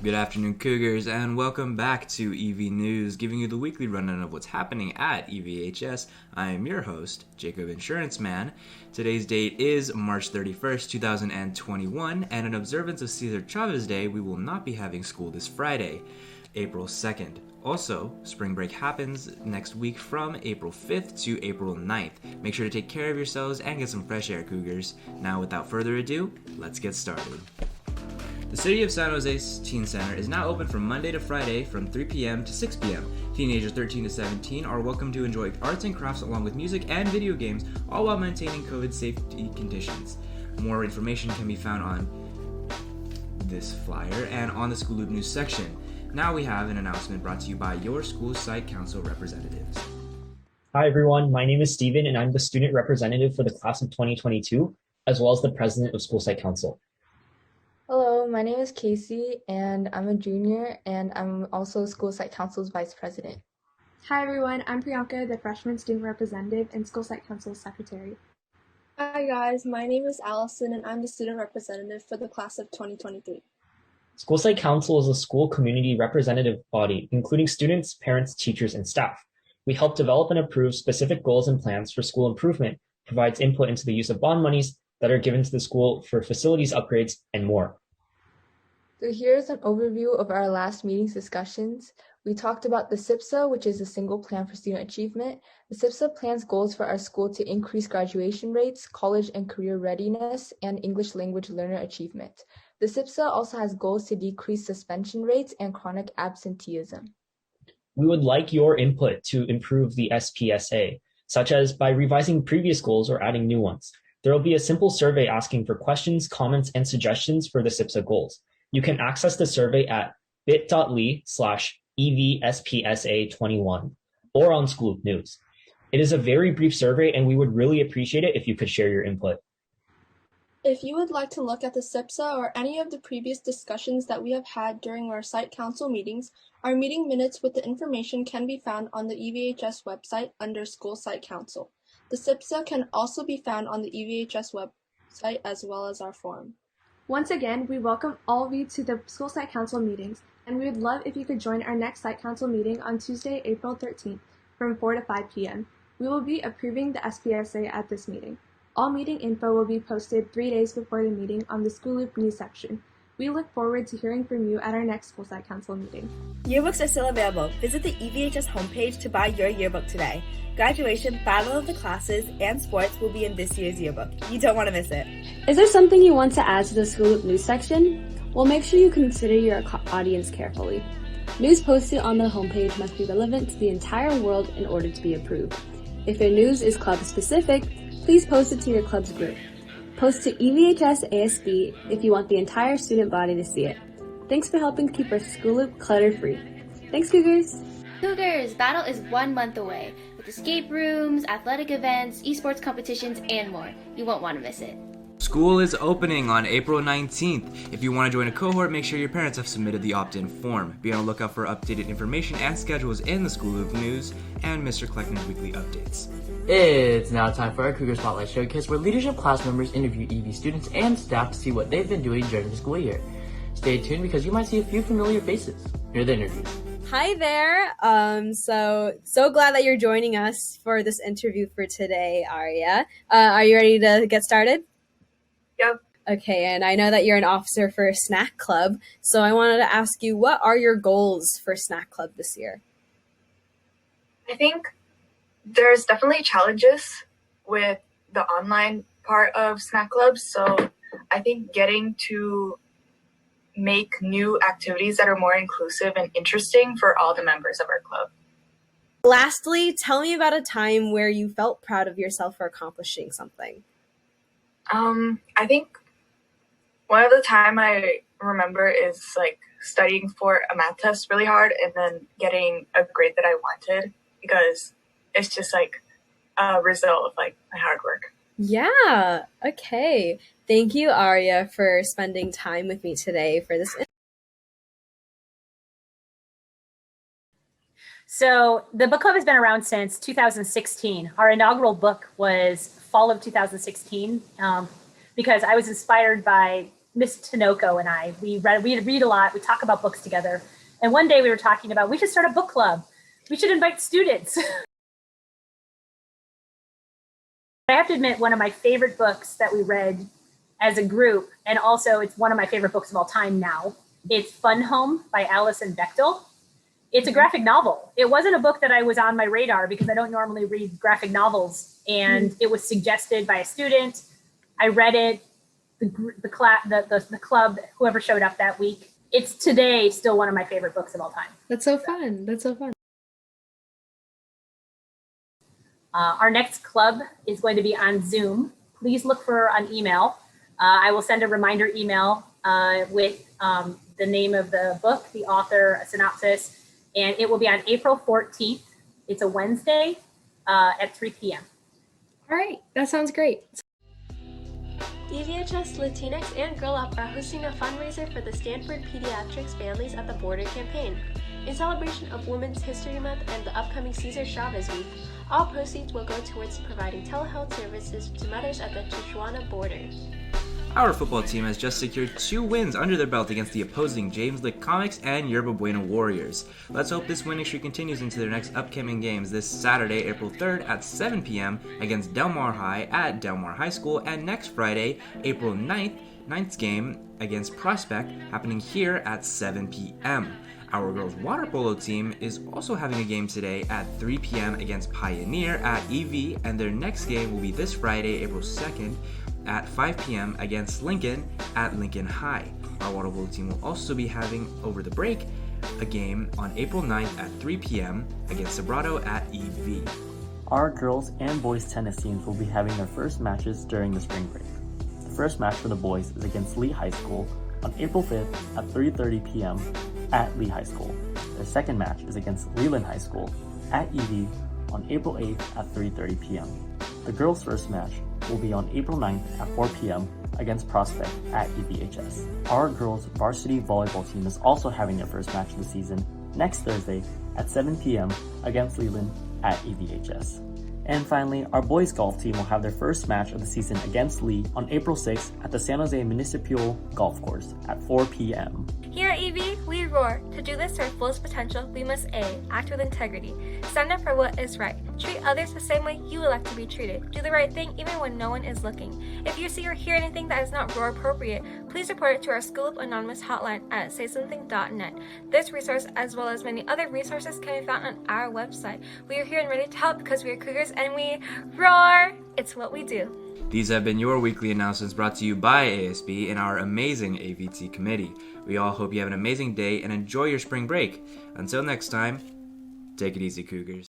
Good afternoon, Cougars, and welcome back to EV News, giving you the weekly rundown of what's happening at EVHS. I am your host, Jacob Insurance Man. Today's date is March 31st, 2021, and in observance of Cesar Chavez Day, we will not be having school this Friday, April 2nd. Also, spring break happens next week from April 5th to April 9th. Make sure to take care of yourselves and get some fresh air, Cougars. Now, without further ado, let's get started. The City of San Jose's Teen Center is now open from Monday to Friday from 3 p.m. to 6 p.m. Teenagers 13 to 17 are welcome to enjoy arts and crafts along with music and video games, all while maintaining COVID safety conditions. More information can be found on this flyer and on the School Loop News section. Now we have an announcement brought to you by your school site council representatives. Hi everyone, my name is Steven and I'm the student representative for the class of 2022, as well as the president of School Site Council. Hello, my name is Casey and I'm a junior and I'm also School Site Council's vice president. Hi everyone, I'm Priyanka, the freshman student representative and School Site Council's secretary. Hi guys, my name is Allison and I'm the student representative for the class of 2023. School Site Council is a school community representative body, including students, parents, teachers, and staff. We help develop and approve specific goals and plans for school improvement, provides input into the use of bond monies that are given to the school for facilities upgrades, and more. So here's an overview of our last meeting's discussions. We talked about the SIPSA, which is a single plan for student achievement. The SIPSA plans goals for our school to increase graduation rates, college and career readiness, and English language learner achievement. The SIPSA also has goals to decrease suspension rates and chronic absenteeism. We would like your input to improve the SPSA, such as by revising previous goals or adding new ones. There will be a simple survey asking for questions, comments, and suggestions for the SIPSA goals. You can access the survey at bit.ly/EVSPSA21 or on School Loop News. It is a very brief survey and we would really appreciate it if you could share your input. If you would like to look at the SIPSA or any of the previous discussions that we have had during our site council meetings, our meeting minutes with the information can be found on the EVHS website under School Site Council. The SIPSA can also be found on the EVHS website as well as our forum. Once again, we welcome all of you to the School Site Council meetings, and we would love if you could join our next Site Council meeting on Tuesday, April 13th from 4 to 5 p.m. We will be approving the SPSA at this meeting. All meeting info will be posted 3 days before the meeting on the School Loop News section. We look forward to hearing from you at our next School Site Council meeting. Yearbooks are still available. Visit the EVHS homepage to buy your yearbook today. Graduation, Battle of the Classes, and sports will be in this year's yearbook. You don't want to miss it. Is there something you want to add to the School Loop News section? Well, make sure you consider your audience carefully. News posted on the homepage must be relevant to the entire world in order to be approved. If your news is club specific, please post it to your club's group. Post to EVHS ASB if you want the entire student body to see it. Thanks for helping keep our School Loop clutter-free. Thanks, Cougars! Cougars, Battle is 1 month away, with escape rooms, athletic events, esports competitions, and more. You won't want to miss it. School is opening on April 19th. If you want to join a cohort, make sure your parents have submitted the opt-in form. Be on the lookout for updated information and schedules in the School Loop News and Mr. Kleckner's weekly updates. It's now time for our Cougar Spotlight Showcase, where leadership class members interview EV students and staff to see what they've been doing during the school year. Stay tuned because you might see a few familiar faces. Here are the interviews. Hi there. So glad that you're joining us for this interview for today, Arya. Are you ready to get started? Yep. Okay, and I know that you're an officer for Snack Club, so I wanted to ask you, what are your goals for Snack Club this year? I think there's definitely challenges with the online part of Snack Club, so I think getting to make new activities that are more inclusive and interesting for all the members of our club. Lastly, tell me about a time where you felt proud of yourself for accomplishing something. I think one of the time I remember is like studying for a math test really hard and then getting a grade that I wanted, because it's just like a result of like my hard work. Yeah, okay. Thank you, Arya, for spending time with me today for this. So the book club has been around since 2016. Our inaugural book was fall of 2016 because I was inspired by Miss Tinoco and I, we read a lot. We talk about books together. And one day we were talking about, we should start a book club. We should invite students. I have to admit, one of my favorite books that we read as a group, and also it's one of my favorite books of all time now, it's Fun Home by Alison Bechtel. It's a graphic novel. It wasn't a book that I was on my radar because I don't normally read graphic novels. And it was suggested by a student. I read it, the club, whoever showed up that week. It's today still one of my favorite books of all time. That's so fun. That's so fun. Our next club is going to be on Zoom. Please look for an email. I will send a reminder email with the name of the book, the author, a synopsis, and it will be on April 14th. It's a Wednesday at 3 p.m. All right, that sounds great. EVHS, Latinx, and Girl Up are hosting a fundraiser for the Stanford Pediatrics Families at the Border campaign. In celebration of Women's History Month and the upcoming Cesar Chavez Week, all proceeds will go towards providing telehealth services to mothers at the Tijuana border. Our football team has just secured 2 wins under their belt against the opposing James Lick Comics and Yerba Buena Warriors. Let's hope this winning streak continues into their next upcoming games this Saturday, April 3rd at 7 p.m. against Del Mar High at Del Mar High School, and next Friday, April 9th game against Prospect happening here at 7 p.m. Our girls water polo team is also having a game today at 3 p.m. against Pioneer at EV, and their next game will be this Friday, April 2nd at 5 p.m. against Lincoln at Lincoln High. Our water polo team will also be having, over the break, a game on April 9th at 3 p.m. against Sobrato at EV. Our girls and boys tennis teams will be having their first matches during the spring break. The first match for the boys is against Lee High School on April 5th at 3:30 p.m. at Lee High School. The second match is against Leland High School at EV on April 8th at 3:30 p.m. The girls' first match will be on April 9th at 4 p.m. against Prospect at EVHS. Our girls' varsity volleyball team is also having their first match of the season next Thursday at 7 p.m. against Leland at EVHS. And finally, our boys' golf team will have their first match of the season against Lee on April 6th at the San Jose Municipal Golf Course at 4 p.m. Here at EV, we roar. To do this to our fullest potential, we must A. Act with integrity. Stand up for what is right. Treat others the same way you would like to be treated. Do the right thing even when no one is looking. If you see or hear anything that is not roar appropriate, please report it to our School Up Anonymous hotline at saysomething.net. This resource, as well as many other resources, can be found on our website. We are here and ready to help because we are Cougars and we roar. It's what we do. These have been your weekly announcements brought to you by ASB and our amazing AVT committee. We all hope you have an amazing day and enjoy your spring break. Until next time, take it easy, Cougars.